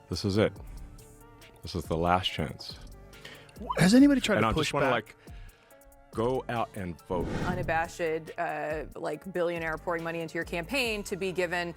This is it. This is the last chance. Has anybody tried And to I push just want to back? go out and vote. Unabashed, billionaire pouring money into your campaign to be given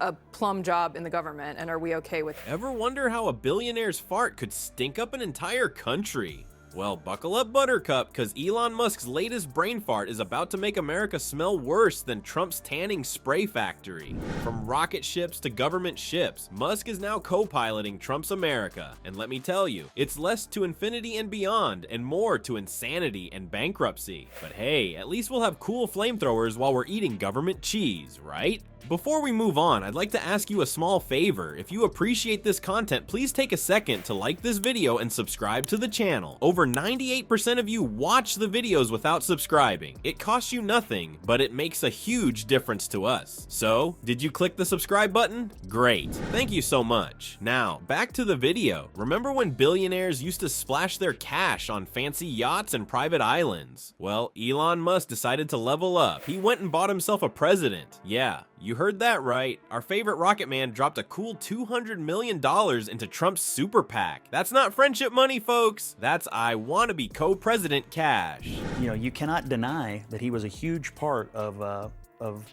a plum job in the government, and are we okay with it? Ever wonder how a billionaire's fart could stink up an entire country? Well, buckle up, Buttercup, because Elon Musk's latest brain fart is about to make America smell worse than Trump's tanning spray factory. From rocket ships to government ships, Musk is now co-piloting Trump's America. And let me tell you, it's less to infinity and beyond, and more to insanity and bankruptcy. But hey, at least we'll have cool flamethrowers while we're eating government cheese, right? Before we move on, I'd like to ask you a small favor. If you appreciate this content, please take a second to like this video and subscribe to the channel. Over 98% of you watch the videos without subscribing. It costs you nothing, but it makes a huge difference to us. So, did you click the subscribe button? Great. Thank you so much. Now, back to the video. Remember when billionaires used to splash their cash on fancy yachts and private islands? Well, Elon Musk decided to level up. He went and bought himself a president. Yeah, you heard that right. Our favorite rocket man dropped a cool $200 million into Trump's super PAC. That's not friendship money, folks. That's I want to be co-president cash. You know, you cannot deny that he was a huge part of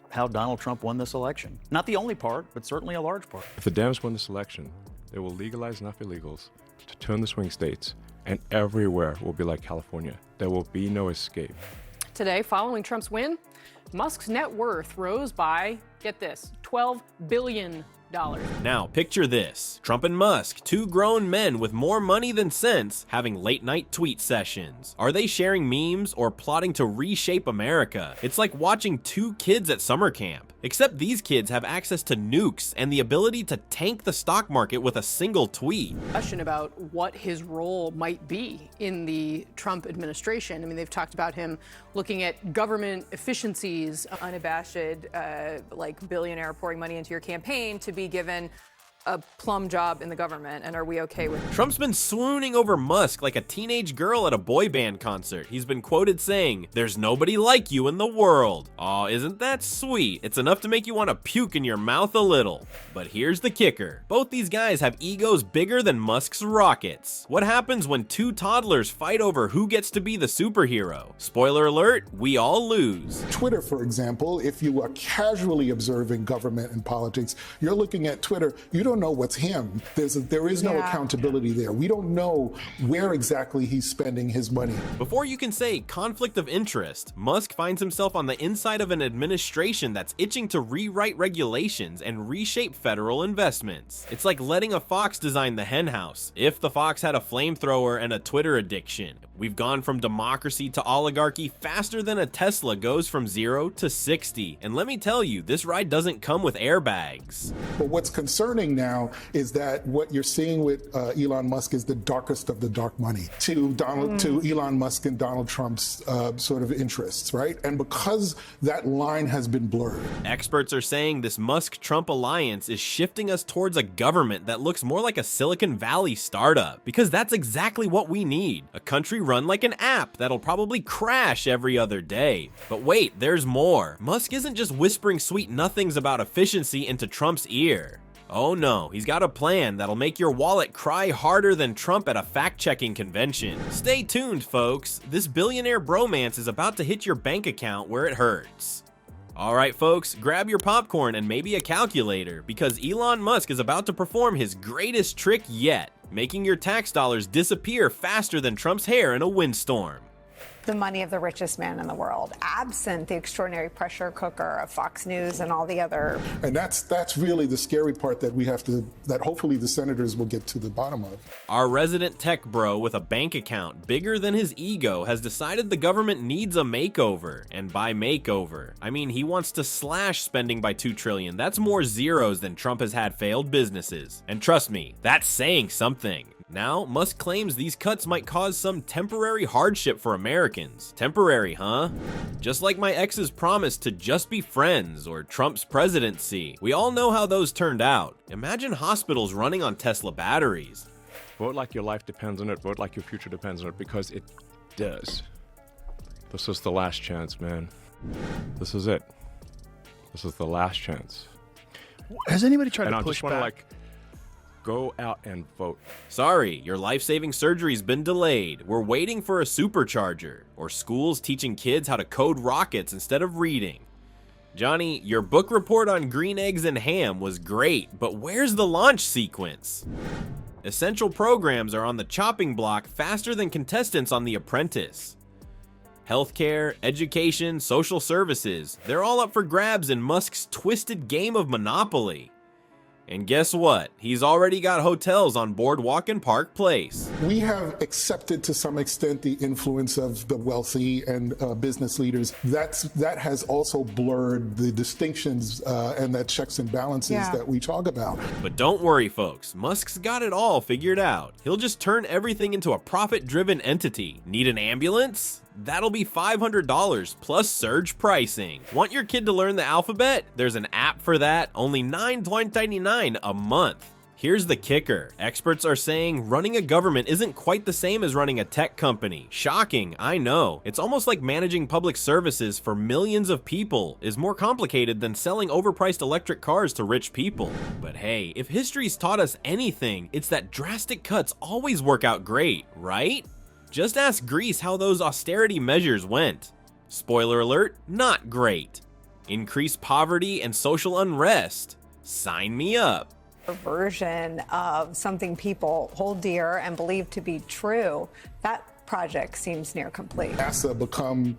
how Donald Trump won this election. Not the only part, but certainly a large part. If the Dems win this election, they will legalize enough illegals to turn the swing states, and everywhere will be like California. There will be no escape. Today, following Trump's win, Musk's net worth rose by, get this, $12 billion. Now, picture this. Trump and Musk, two grown men with more money than sense, having late-night tweet sessions. Are they sharing memes or plotting to reshape America? It's like watching two kids at summer camp. Except these kids have access to nukes and the ability to tank the stock market with a single tweet. Question about what his role might be in the Trump administration. I mean, they've talked about him looking at government efficiencies. Unabashed, billionaire pouring money into your campaign to be given a plum job in the government, and are we okay with it? Trump's been swooning over Musk like a teenage girl at a boy band concert. He's been quoted saying, "There's nobody like you in the world." Aw, isn't that sweet? It's enough to make you want to puke in your mouth a little. But here's the kicker. Both these guys have egos bigger than Musk's rockets. What happens when two toddlers fight over who gets to be the superhero? Spoiler alert, we all lose. Twitter, for example, if you are casually observing government and politics, you're looking at Twitter, you don't know what's him. There is no accountability there. We don't know where exactly he's spending his money. Before you can say conflict of interest, Musk finds himself on the inside of an administration that's itching to rewrite regulations and reshape federal investments. It's like letting a fox design the henhouse, if the fox had a flamethrower and a Twitter addiction. We've gone from democracy to oligarchy faster than a Tesla goes from 0 to 60. And let me tell you, this ride doesn't come with airbags. But what's concerning now is that what you're seeing with Elon Musk is the darkest of the dark money to Elon Musk and Donald Trump's sort of interests, right? And because that line has been blurred. Experts are saying this Musk-Trump alliance is shifting us towards a government that looks more like a Silicon Valley startup, because that's exactly what we need. A country run like an app that'll probably crash every other day. But wait, there's more. Musk isn't just whispering sweet nothings about efficiency into Trump's ear. Oh no, he's got a plan that'll make your wallet cry harder than Trump at a fact-checking convention. Stay tuned, folks. This billionaire bromance is about to hit your bank account where it hurts. Alright folks, grab your popcorn and maybe a calculator, because Elon Musk is about to perform his greatest trick yet, making your tax dollars disappear faster than Trump's hair in a windstorm. The money of the richest man in the world, absent the extraordinary pressure cooker of Fox News and all the other. And that's really the scary part that hopefully the senators will get to the bottom of. Our resident tech bro with a bank account bigger than his ego has decided the government needs a makeover. And by makeover, I mean he wants to slash spending by $2 trillion. That's more zeros than Trump has had failed businesses. And trust me, that's saying something. Now, Musk claims these cuts might cause some temporary hardship for Americans. Temporary, huh? Just like my ex's promise to just be friends or Trump's presidency. We all know how those turned out. Imagine hospitals running on Tesla batteries. Vote like your life depends on it. Vote like your future depends on it, because it does. This is the last chance, man. This is it. This is the last chance. Has anybody tried And to I push just want back? to Go out and vote. Sorry, your life-saving surgery's been delayed. We're waiting for a supercharger. Or schools teaching kids how to code rockets instead of reading. Johnny, your book report on green eggs and ham was great, but where's the launch sequence? Essential programs are on the chopping block faster than contestants on The Apprentice. Healthcare, education, social services, they're all up for grabs in Musk's twisted game of Monopoly. And guess what? He's already got hotels on Boardwalk and Park Place. We have accepted to some extent the influence of the wealthy and business leaders. That has also blurred the distinctions and that checks and balances that we talk about. But don't worry, folks. Musk's got it all figured out. He'll just turn everything into a profit-driven entity. Need an ambulance? That'll be $500 plus surge pricing. Want your kid to learn the alphabet? There's an app for that, only $9.99 a month. Here's the kicker. Experts are saying running a government isn't quite the same as running a tech company. Shocking, I know. It's almost like managing public services for millions of people is more complicated than selling overpriced electric cars to rich people. But hey, if history's taught us anything, it's that drastic cuts always work out great, right? Just ask Greece how those austerity measures went. Spoiler alert, not great. Increased poverty and social unrest. Sign me up. A version of something people hold dear and believe to be true, that project seems near complete. NASA become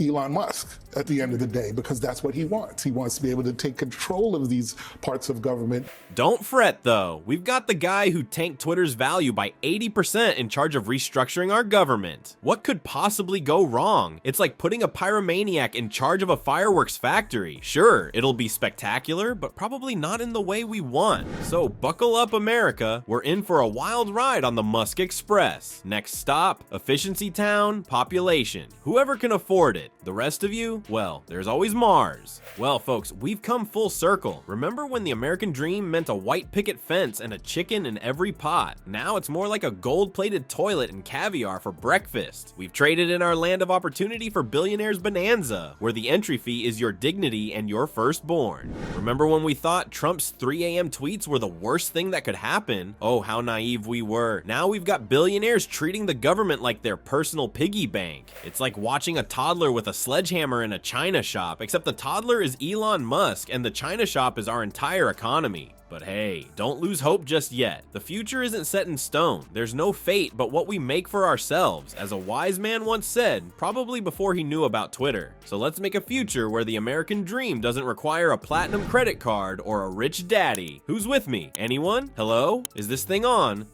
Elon Musk at the end of the day, because that's what he wants. He wants to be able to take control of these parts of government. Don't fret though, we've got the guy who tanked Twitter's value by 80% in charge of restructuring our government. What could possibly go wrong? It's like putting a pyromaniac in charge of a fireworks factory. Sure, it'll be spectacular, but probably not in the way we want. So buckle up, America. We're in for a wild ride on the Musk Express. Next stop, efficiency town, population. Whoever can afford it. The rest of you, well, there's always Mars. Well, folks, we've come full circle. Remember when the American dream meant a white picket fence and a chicken in every pot? Now it's more like a gold-plated toilet and caviar for breakfast. We've traded in our land of opportunity for billionaires bonanza, where the entry fee is your dignity and your firstborn. Remember when we thought Trump's 3 a.m. tweets were the worst thing that could happen? Oh, how naive we were. Now we've got billionaires treating the government like their personal piggy bank. It's like watching a toddler with a sledgehammer in a china shop, except the toddler is Elon Musk and the china shop is our entire economy. But hey, don't lose hope just yet. The future isn't set in stone. There's no fate but what we make for ourselves, as a wise man once said, probably before he knew about Twitter. So let's make a future where the American dream doesn't require a platinum credit card or a rich daddy. Who's with me? Anyone? Hello? Is this thing on?